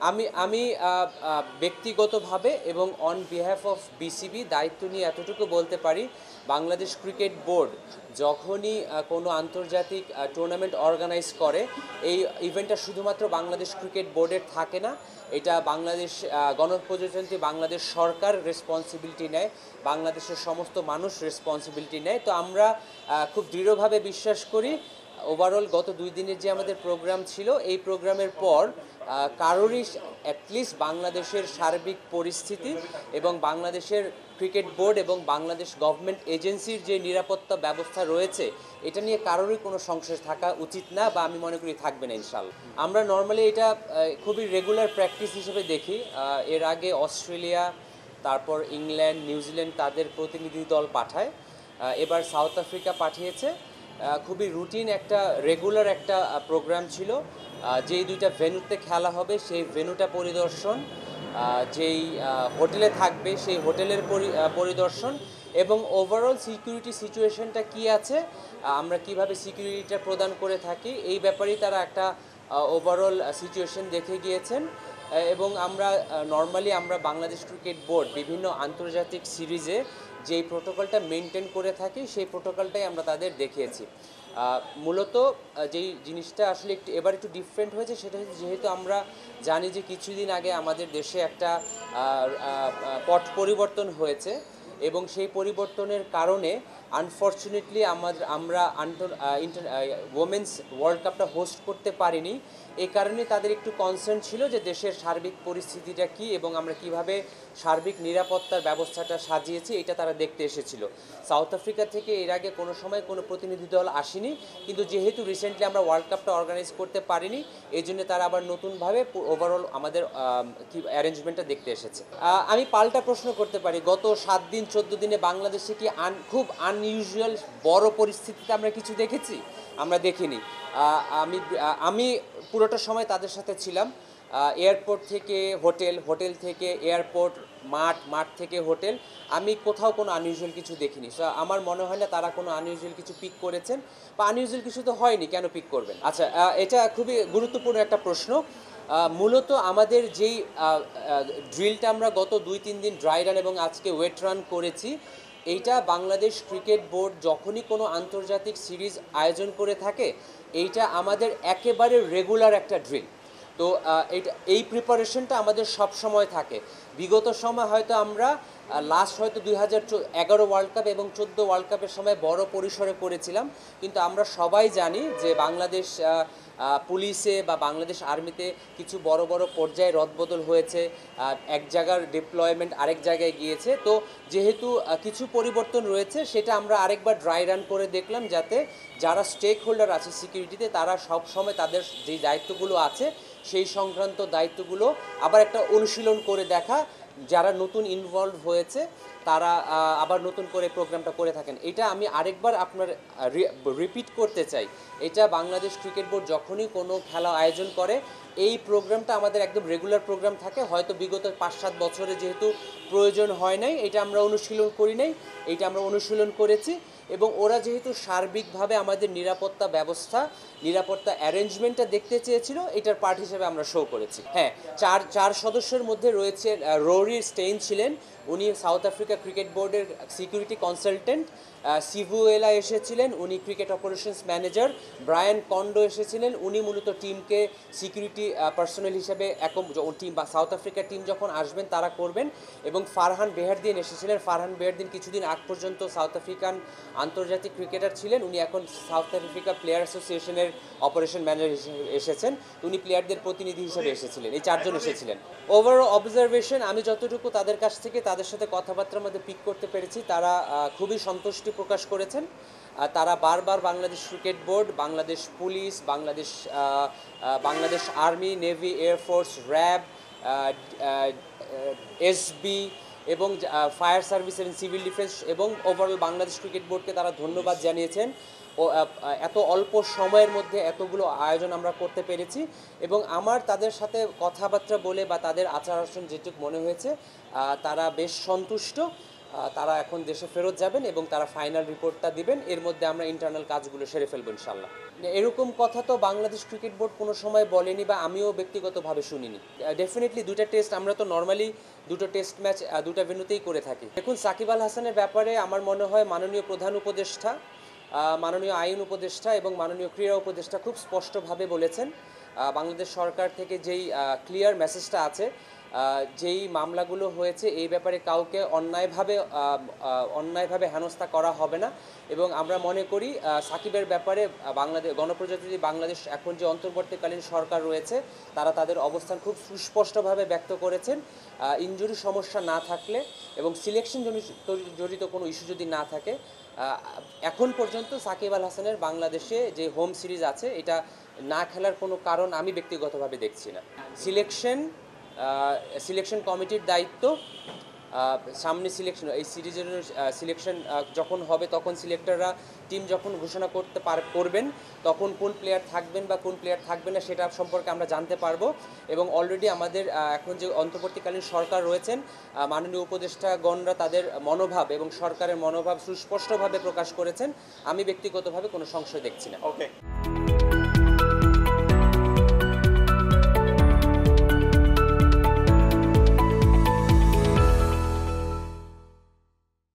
আমি আমি ব্যক্তিগতভাবে এবং অন বিহাফ অফ বিসিবি দায়িত্ব নিয়ে এতটুকু বলতে পারি, বাংলাদেশ ক্রিকেট বোর্ড যখনই কোনো আন্তর্জাতিক টুর্নামেন্ট অর্গানাইজ করে, এই ইভেন্টটা শুধুমাত্র বাংলাদেশ ক্রিকেট বোর্ডের থাকে না। এটা বাংলাদেশ গণপ্রজাতন্ত্রী বাংলাদেশ সরকার রেসপন্সিবিলিটি নেয়, বাংলাদেশের সমস্ত মানুষ রেসপন্সিবিলিটি নেয়। তো আমরা খুব দৃঢ়ভাবে বিশ্বাস করি ওভারঅল গত 2 দিনের যে আমাদের প্রোগ্রাম ছিল, এই প্রোগ্রামের পর কারোরই অ্যাটলিস্ট বাংলাদেশের সার্বিক পরিস্থিতি এবং বাংলাদেশের ক্রিকেট বোর্ড এবং বাংলাদেশ গভর্নমেন্ট এজেন্সির যে নিরাপত্তা ব্যবস্থা রয়েছে, এটা নিয়ে কারোরই কোনো সংশয় থাকা উচিত না, বা আমি মনে করি থাকবে না ইনশাল্লাহ। আমরা নর্মালি এটা খুবই রেগুলার প্র্যাকটিস হিসেবে দেখি। এর আগে অস্ট্রেলিয়া, তারপর ইংল্যান্ড, নিউজিল্যান্ড তাদের প্রতিনিধি দল পাঠায়, এবার সাউথ আফ্রিকা পাঠিয়েছে। খুবই রুটিন একটা রেগুলার একটা প্রোগ্রাম ছিল। যেই 2টা ভেন্যুতে খেলা হবে সেই ভেন্যুটা পরিদর্শন, যেই হোটেলে থাকবে সেই হোটেলের পরিদর্শন, এবং ওভারঅল সিকিউরিটি সিচুয়েশনটা কি আছে, আমরা কিভাবে সিকিউরিটিটা প্রদান করে থাকি, এই ব্যাপারেই তারা একটা ওভারঅল সিচুয়েশন দেখে গিয়েছেন। এবং আমরা নর্মালি আমরা বাংলাদেশ ক্রিকেট বোর্ড বিভিন্ন আন্তর্জাতিক সিরিজে যেই প্রোটোকলটা মেনটেন করে থাকি, সেই প্রোটোকলটাই আমরা তাদের দেখিয়েছি। মূলত যেই জিনিসটা আসলে এবার একটু ডিফারেন্ট হয়েছে, সেটা হচ্ছে যেহেতু আমরা জানি যে কিছুদিন আগে আমাদের দেশে একটা পট পরিবর্তন হয়েছে, এবং সেই পরিবর্তনের কারণে আনফর্চুনেটলি আমরা ওমেন্স ওয়ার্ল্ড কাপটা হোস্ট করতে পারিনি। এই কারণে তাদের একটু কনসার্ন ছিল যে দেশের সার্বিক পরিস্থিতিটা কী এবং আমরা কিভাবে সার্বিক নিরাপত্তার ব্যবস্থাটা সাজিয়েছি, এটা তারা দেখতে এসেছিল। সাউথ আফ্রিকা থেকে এর আগে কোনো সময় কোনো প্রতিনিধি দল আসেনি, কিন্তু যেহেতু রিসেন্টলি আমরা ওয়ার্ল্ড কাপটা অর্গানাইজ করতে পারিনি, এই জন্য তারা আবার নতুনভাবে ওভারঅল আমাদের কি অ্যারেঞ্জমেন্টটা দেখতে এসেছে। আমি পাল্টা প্রশ্ন করতে পারি, গত 7 দিন 14 দিনে বাংলাদেশে কি খুব আনইউজুয়াল বড় পরিস্থিতিতে আমরা কিছু দেখেছি? আমরা দেখিনি। আমি পুরোটা সময় তাদের সাথে ছিলাম। এয়ারপোর্ট থেকে হোটেল, হোটেল থেকে এয়ারপোর্ট, মাঠ থেকে হোটেল, আমি কোথাও কোনো আনইউজুয়াল কিছু দেখিনি। সো আমার মনে হয় না তারা কোনো আনইউজুয়াল কিছু পিক করেছেন, বা আনইউজুয়াল কিছু তো হয়নি, কেন পিক করবেন? আচ্ছা, এটা খুবই গুরুত্বপূর্ণ একটা প্রশ্ন। মূলত আমাদের যেই ড্রিলটা আমরা গত 2-3 দিন ড্রাই রান এবং আজকে ওয়েট রান করেছি, এইটা বাংলাদেশ ক্রিকেট বোর্ড যখনই কোনো আন্তর্জাতিক সিরিজ আয়োজন করে থাকে, এইটা আমাদের একেবারে রেগুলার একটা ড্রিল। তো এই প্রিপারেশনটা আমাদের সব সময় থাকে। বিগত সময় হয়তো আমরা লাস্ট হয়তো 2011 ওয়ার্ল্ড কাপ এবং 14 ওয়ার্ল্ড কাপের সময় বড় পরিসরে করেছিলাম, কিন্তু আমরা সবাই জানি যে বাংলাদেশ পুলিশে বা বাংলাদেশ আর্মিতে কিছু বড় বড় পর্যায়ে রদবদল হয়েছে, এক জায়গার ডিপ্লয়মেন্ট আরেক জায়গায় গিয়েছে। তো যেহেতু কিছু পরিবর্তন রয়েছে, সেটা আমরা আরেকবার ড্রাই রান করে দেখলাম, যাতে যারা স্টেক হোল্ডার আছে সিকিউরিটিতে, তারা সব সময় তাদের যে দায়িত্বগুলো আছে সেই সংক্রান্ত দায়িত্বগুলো আবার একটা অনুশীলন করে দেখা, যারা নতুন ইনভলভ হয়েছে তারা আবার নতুন করে প্রোগ্রামটা করে থাকেন। এটা আমি আরেকবার আপনার রিপিট করতে চাই, এটা বাংলাদেশ ক্রিকেট বোর্ড যখনই কোনো খেলা আয়োজন করে, এই প্রোগ্রামটা আমাদের একদম রেগুলার প্রোগ্রাম থাকে। হয়তো বিগত 5-7 বছরে যেহেতু প্রয়োজন হয় নাই, এটা আমরা অনুশীলন করি নাই, এটা আমরা অনুশীলন করেছি। এবং ওরা যেহেতু সার্বিকভাবে আমাদের নিরাপত্তা ব্যবস্থা, নিরাপত্তা অ্যারেঞ্জমেন্টটা দেখতে চেয়েছিল, এটার পার্ট হিসেবে আমরা শো করেছি। হ্যাঁ, চার সদস্যের মধ্যে রয়েছে রোরি স্টেইন ছিলেন, উনি সাউথ আফ্রিকা ক্রিকেট বোর্ডের সিকিউরিটি কনসালটেন্ট। সিভুয়েলা এসেছিলেন, উনি cricket operations manager. Brian condo এসেছিলেন, উনি মূলত টিমকে সিকিউরিটি পার্সোনাল হিসেবে টিম বা সাউথ আফ্রিকার টিম যখন আসবেন তারা করবেন। এবং ফারহান বেহারদিন এসেছিলেন। ফারহান বেহারদিন কিছুদিন আগ পর্যন্ত সাউথ আফ্রিকান আন্তর্জাতিক ক্রিকেটার ছিলেন, উনি এখন সাউথ আফ্রিকা প্লেয়ার অ্যাসোসিয়েশনের অপারেশন ম্যানেজার এসেছেন, উনি প্লেয়ারদের প্রতিনিধি হিসেবে এসেছিলেন। এই 4 জন এসেছিলেন। ওভারঅল অবজারভেশন, আমি যতটুকু তাদের কাছ থেকে তাদের সাথে কথাবার্তার মধ্যে পিক করতে পেরেছি, তারা খুবই সন্তুষ্টি প্রকাশ করেছেন। তারা বারবার Bangladesh cricket board, Bangladesh police, Bangladesh army, navy, air force, RAB, SB এবং ফায়ার সার্ভিস এবং সিভিল ডিফেন্স এবং ওভারঅল বাংলাদেশ ক্রিকেট বোর্ডকে তারা ধন্যবাদ জানিয়েছেন। ও এত অল্প সময়ের মধ্যে এতগুলো আয়োজন আমরা করতে পেরেছি। এবং আমার তাদের সাথে কথাবার্তা বলে বা তাদের আচার আচরণ যেটুকু মনে হয়েছে, তারা বেশ সন্তুষ্ট। তারা এখন দেশে ফেরত যাবেন এবং তারা ফাইনাল রিপোর্টটা দিবেন। এর মধ্যে আমরা ইন্টারনাল কাজগুলো সেরে ফেলবো ইনশাল্লাহ। এরকম কথা তো বাংলাদেশ ক্রিকেট বোর্ড কোনো সময় বলেনি বা আমিও ব্যক্তিগতভাবে শুনিনি। ডেফিনেটলি দুটো টেস্ট আমরা তো নর্মালি দুটো টেস্ট ম্যাচ দুটো ভেন্যুতেই করে থাকি। দেখুন, সাকিব আল হাসানের ব্যাপারে আমার মনে হয় মাননীয় প্রধান উপদেষ্টা, মাননীয় আইন উপদেষ্টা এবং মাননীয় ক্রীড়া উপদেষ্টা খুব স্পষ্টভাবে বলেছেন বাংলাদেশ সরকার থেকে যেই ক্লিয়ার মেসেজটা আছে, যেই মামলাগুলো হয়েছে এই ব্যাপারে কাউকে অন্যায়ভাবে হেনস্থা করা হবে না। এবং আমরা মনে করি সাকিবের ব্যাপারে গণপ্রজাতন্ত্রী বাংলাদেশ এখন যে অন্তর্বর্তীকালীন সরকার রয়েছে তারা তাদের অবস্থান খুব সুস্পষ্টভাবে ব্যক্ত করেছেন। ইনজুরি সমস্যা না থাকলে এবং সিলেকশন জড়িত কোনো ইস্যু যদি না থাকে, এখন পর্যন্ত সাকিব আল হাসানের বাংলাদেশে যে হোম সিরিজ আছে এটা না খেলার কোনো কারণ আমি ব্যক্তিগতভাবে দেখছি না। সিলেকশন কমিটির দায়িত্ব, সামনে সিলেকশন, এই সিরিজের সিলেকশন যখন হবে তখন সিলেক্টররা টিম যখন ঘোষণা করবেন তখন কোন প্লেয়ার থাকবেন বা কোন প্লেয়ার থাকবেন না সেটা সম্পর্কে আমরা জানতে পারবো। এবং অলরেডি আমাদের এখন যে অন্তর্বর্তীকালীন সরকার রয়েছেন, মাননীয় উপদেষ্টাগণরা তাদের মনোভাব এবং সরকারের মনোভাব সুস্পষ্টভাবে প্রকাশ করেছেন। আমি ব্যক্তিগতভাবে কোনো সংশয় দেখছি না। ওকে।